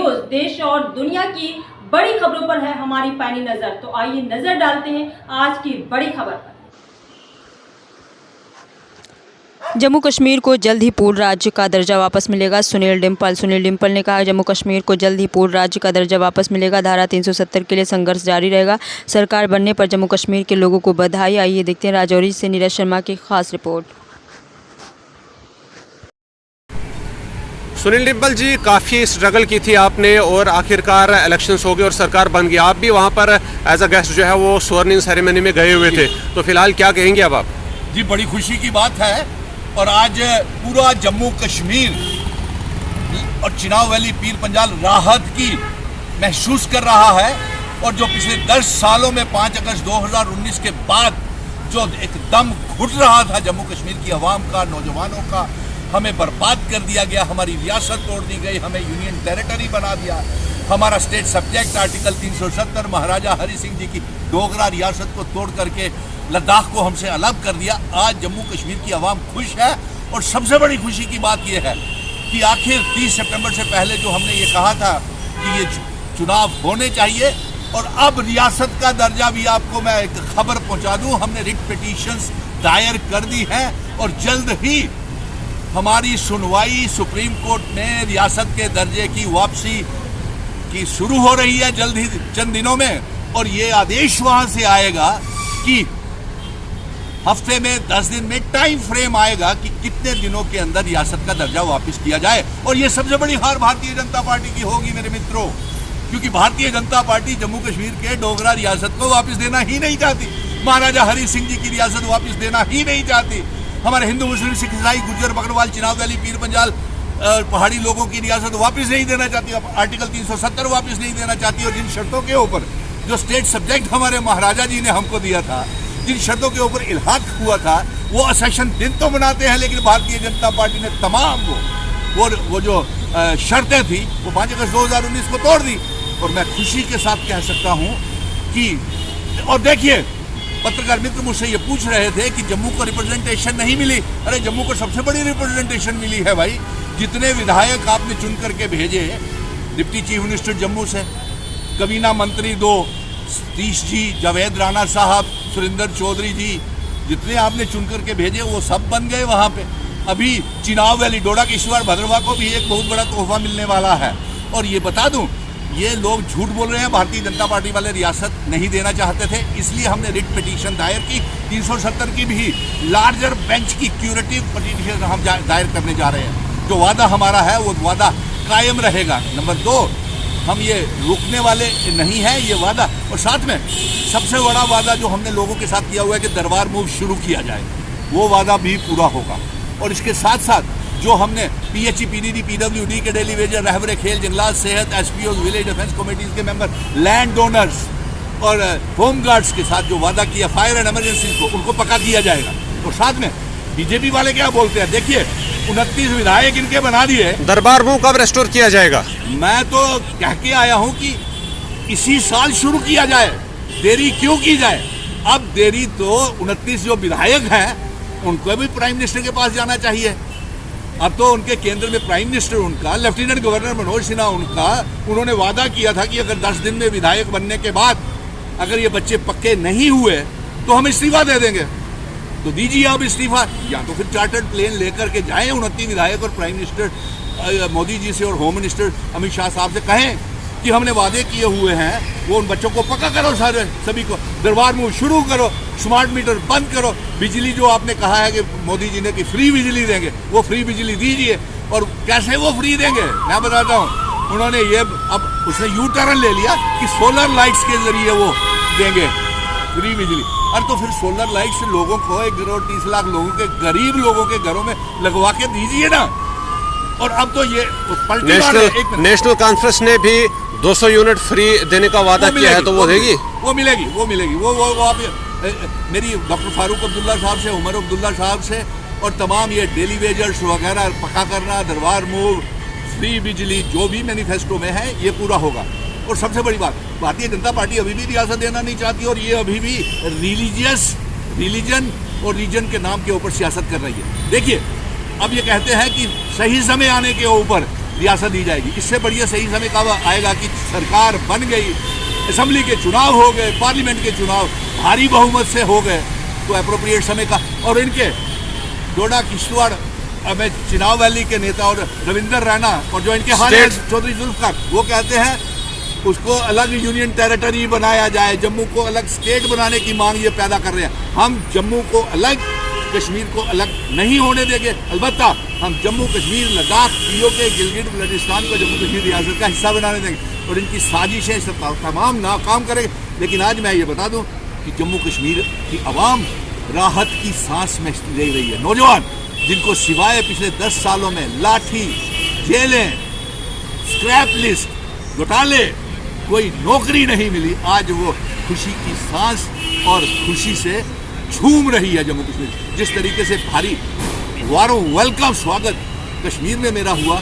News देश और दुनिया की बड़ी खबरों पर है हमारी पैनी नजर। तो आइए नजर डालते हैं आज की बड़ी खबर पर। जम्मू कश्मीर को जल्द ही पूर्ण राज्य का दर्जा वापस मिलेगा। सुनील डिम्पल ने कहा जम्मू कश्मीर को जल्द ही पूर्ण राज्य का दर्जा वापस मिलेगा। धारा 370 के लिए संघर्ष जारी रहेगा। सरकार बनने पर जम्मू कश्मीर के लोगों को बधाई। आइए देखते हैं राजौरी से नीरज शर्मा की खास रिपोर्ट। सुनील डिम्पल जी, काफ़ी स्ट्रगल की थी आपने और आखिरकार इलेक्शंस हो गए और सरकार बन गई। आप भी वहाँ पर एज अ गेस्ट जो है वो स्वर्निंग सेरेमनी में गए हुए थे, तो फिलहाल क्या कहेंगे अब आप? जी, बड़ी खुशी की बात है और आज पूरा जम्मू कश्मीर और चिनाब वैली पीर पंजाल राहत की महसूस कर रहा है। और जो पिछले 10 सालों में 5 अगस्त 2019 के बाद जो एकदम घुट रहा था जम्मू कश्मीर की आवाम का, नौजवानों का, हमें बर्बाद कर दिया गया, हमारी रियासत तोड़ दी गई, हमें यूनियन टेरिटरी बना दिया, हमारा स्टेट सब्जेक्ट आर्टिकल 370 महाराजा हरि सिंह जी की डोगरा रियासत को तोड़ करके लद्दाख को हमसे अलग कर दिया। आज जम्मू कश्मीर की आवाम खुश है और सबसे बड़ी खुशी की बात यह है कि आखिर 30 सितंबर से पहले जो हमने ये कहा था कि ये चुनाव होने चाहिए, और अब रियासत का दर्जा भी आपको मैं एक खबर पहुंचा दूं, हमने रिट पिटीशंस दायर कर दी है और जल्द ही हमारी सुनवाई सुप्रीम कोर्ट में रियासत के दर्जे की वापसी की शुरू हो रही है जल्द ही, चंद दिनों में। और ये आदेश वहां से आएगा कि हफ्ते में 10 दिन में टाइम फ्रेम आएगा कि कितने दिनों के अंदर रियासत का दर्जा वापस किया जाए। और ये सबसे बड़ी हार भारतीय जनता पार्टी की होगी मेरे मित्रों, क्योंकि भारतीय जनता पार्टी जम्मू कश्मीर के डोगरा रियासत को वापस देना ही नहीं चाहती, महाराजा हरि सिंह जी की रियासत वापस देना ही नहीं चाहती, हमारे हिंदू मुस्लिम सिख ईसाई गुज्जर बकरवाल चिनाब वैली पीर पंजाल पहाड़ी लोगों की रियासत वापस नहीं देना चाहती, आर्टिकल 370 वापस नहीं देना चाहती। और जिन शर्तों के ऊपर जो स्टेट सब्जेक्ट हमारे महाराजा जी ने हमको दिया था, जिन शर्तों के ऊपर इल्हाक हुआ था, वो असेशन दिन तो मनाते हैं, लेकिन भारतीय जनता पार्टी ने तमाम वो जो शर्तें थी वो 5 अगस्त 2019 को तोड़ दी। और मैं खुशी के साथ कह सकता हूँ कि, और देखिए, पत्रकार मित्र मुझसे ये पूछ रहे थे कि जम्मू को रिप्रेजेंटेशन नहीं मिली। अरे जम्मू को सबसे बड़ी रिप्रेजेंटेशन मिली है भाई। जितने विधायक आपने चुन करके भेजे, डिप्टी चीफ मिनिस्टर जम्मू से, कबीना मंत्री 2 सतीश जी, जावेद राणा साहब, सुरेंद्र चौधरी जी, जितने आपने चुन करके भेजे वो सब बन गए वहाँ पे। अभी चिनाब वैली डोडा किश्तवाड़ भद्रवाह को भी एक बहुत बड़ा तोहफा मिलने वाला है। और ये बता दूं, ये लोग झूठ बोल रहे हैं, भारतीय जनता पार्टी वाले रियासत नहीं देना चाहते थे, इसलिए हमने रिट पिटीशन दायर की। 370 की भी लार्जर बेंच की क्यूरेटिव पिटीशन हम दायर करने जा रहे हैं। जो वादा हमारा है वो वादा कायम रहेगा। नंबर 2, हम ये रुकने वाले नहीं हैं, ये वादा। और साथ में सबसे बड़ा वादा जो हमने लोगों के साथ किया हुआ है कि दरबार मूव शुरू किया जाए, वो वादा भी पूरा होगा। और इसके साथ साथ जो हमने PHE, PDD, PWD के डेली वेजर, रहबरे खेल, जंगलात, सेहत, SPOs, विलेज डिफेंस कमेटीज के मेंबर, लैंड डोनर्स और होम गार्ड्स के साथ जो वादा किया फायर एंड इमरजेंसी को, उनको पक्का किया जाएगा। और साथ में बीजेपी वाले क्या बोलते हैं, देखिए 29 विधायक इनके बना दिए। दरबार मूव कब रेस्टोर किया जाएगा? मैं तो कह के आया हूं कि इसी साल शुरू किया जाए, देरी क्यों की जाए। अब देरी तो 29 जो विधायक हैं उनको भी प्राइम मिनिस्टर के पास जाना चाहिए। अब तो उनके केंद्र में प्राइम मिनिस्टर उनका, लेफ्टिनेंट गवर्नर मनोज सिन्हा उनका, उन्होंने वादा किया था कि अगर 10 दिन में विधायक बनने के बाद अगर ये बच्चे पक्के नहीं हुए तो हम इस्तीफा दे देंगे। तो दीजिए आप इस्तीफा, या तो फिर चार्टर्ड प्लेन लेकर के जाएं 29 विधायक और प्राइम मिनिस्टर मोदी जी से और होम मिनिस्टर अमित शाह साहब से कहें कि हमने वादे किए हुए हैं, वो उन बच्चों को पक्का करो, सारे सभी को दरबार मूव शुरू करो, स्मार्ट मीटर बंद करो, बिजली जो आपने कहा है कि मोदी जी ने कि फ्री बिजली देंगे, वो फ्री बिजली दीजिए। और कैसे वो फ्री देंगे मैं बताता हूँ। उन्होंने ये अब उसने यू टर्न ले लिया कि सोलर लाइट्स के जरिए वो देंगे फ्री बिजली। और तो फिर सोलर लाइट्स लोगों को 1 करोड़ 30 लाख लोगों के, गरीब लोगों के घरों में लगवा के दीजिए ना। और अब तो ये नेशनल कॉन्फ्रेंस ने भी 200 यूनिट फ्री देने का वादा किया है, तो वो देगी? वो मिलेगी। वो आप मेरी डॉक्टर फारूक अब्दुल्ला साहब से, उमर अब्दुल्ला साहब से और तमाम ये डेली वेजर्स वगैरह पक्का करना, दरबार मूव, फ्री बिजली, जो भी मैनिफेस्टो में है ये पूरा होगा। और सबसे बड़ी बात, भारतीय जनता पार्टी अभी भी रियासत देना नहीं चाहती और ये अभी भी रिलीजन और रीजन के नाम के ऊपर सियासत कर रही है। देखिए, अब ये कहते हैं कि सही समय आने के ऊपर रियासत दी जाएगी। इससे बढ़िया सही समय कब आएगा कि सरकार बन गई, असेंबली के चुनाव हो गए, पार्लियामेंट के चुनाव भारी बहुमत से हो गए, तो अप्रोप्रिएट समय का। और इनके डोडा किश्तवाड़ में चिनाव वैली के नेता और रविंदर रैना और जो इनके हाल है चौधरी जुल्फकार, वो कहते हैं उसको अलग यूनियन टेरिटरी बनाया जाए, जम्मू को अलग स्टेट बनाने की मांग ये पैदा कर रहे हैं। हम जम्मू को अलग, कश्मीर को अलग नहीं होने देंगे। अलबत्ता हम जम्मू कश्मीर, लद्दाख, पीओके, गिलगिट बल्टिस्तान को जम्मू कश्मीर रियासत का हिस्सा बनाने देंगे और इनकी साजिशें तमाम नाकाम करेंगे। लेकिन आज मैं ये बता दूं कि जम्मू कश्मीर की आवाम राहत की सांस में ले रही है। नौजवान जिनको सिवाय पिछले 10 सालों में लाठी, जेलें, स्क्रैप लिस्ट, घोटाले, कोई नौकरी नहीं मिली, आज वो खुशी की सांस और खुशी से झूम रही है जम्मू कश्मीर। जिस तरीके से भारी वारों वेलकम स्वागत कश्मीर में मेरा हुआ,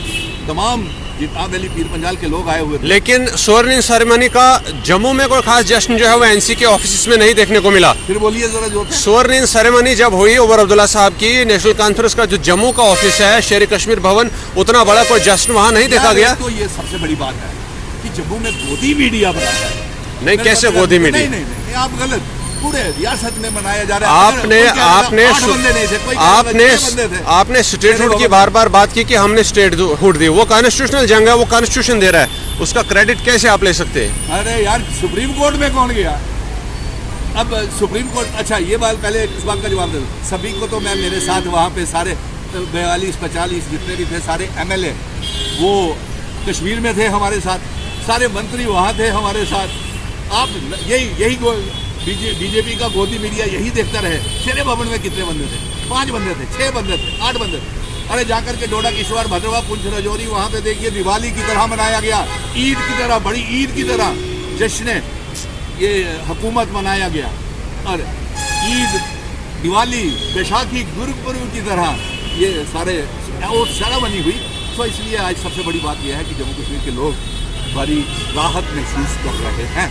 तमाम चिनाव वैली पीर पंजाल के लोग आए हुए थे। लेकिन स्वर्णिम सेरेमनी का जम्मू में कोई खास जश्न जो है वो एनसी के ऑफिस में नहीं देखने को मिला। फिर बोलिए जरा जोर से। स्वर्णिम सेरेमनी जब हुई उमर अब्दुल्ला साहब की, नेशनल कॉन्फ्रेंस का जो जम्मू का ऑफिस है, शेर कश्मीर भवन, उतना बड़ा कोई जश्न वहाँ नहीं देखा गया। तो ये सबसे बड़ी बात है कि जम्मू में गोदी मीडिया बना है। नहीं, कैसे गोदी मीडिया? नहीं, आप गलत, पूरे रियासत में मनाया जा रहा है। आपने स्टेटहुड की बार बार बात की कि हमने स्टेटहुड दी, वो कॉन्स्टिट्यूशनल जंग है, वो कॉन्स्टिट्यूशन दे रहा है, उसका क्रेडिट कैसे आप ले सकते हैं? अरे यार, सुप्रीम कोर्ट में कौन गया? अब सुप्रीम कोर्ट, अच्छा ये बात पहले इस बात का जवाब दे दो। सभी को तो मैं, मेरे साथ वहाँ पे सारे 42-45 जितने भी थे सारे MLA वो कश्मीर में थे हमारे साथ, सारे मंत्री वहाँ थे हमारे साथ। आप यही बीजेपी का गोदी मीडिया यही देखता रहे। शेरे भवन में कितने बंदे थे? 5 बंदे थे, 6 बंदे थे, 8 बंदे थे। अरे जाकर के डोडा किश्तवाड़, भद्रवा, पुंछ, राजौरी, वहाँ पे देखिए दिवाली की तरह मनाया गया, ईद की तरह, बड़ी ईद की तरह जश्न ये हुकूमत मनाया गया। और ईद, दिवाली, बैसाखी, गुरुपुरब की तरह ये सारे और सेरेमनी हुई। तो इसलिए आज सबसे बड़ी बात यह है कि जम्मू कश्मीर के लोग बड़ी राहत महसूस कर रहे हैं।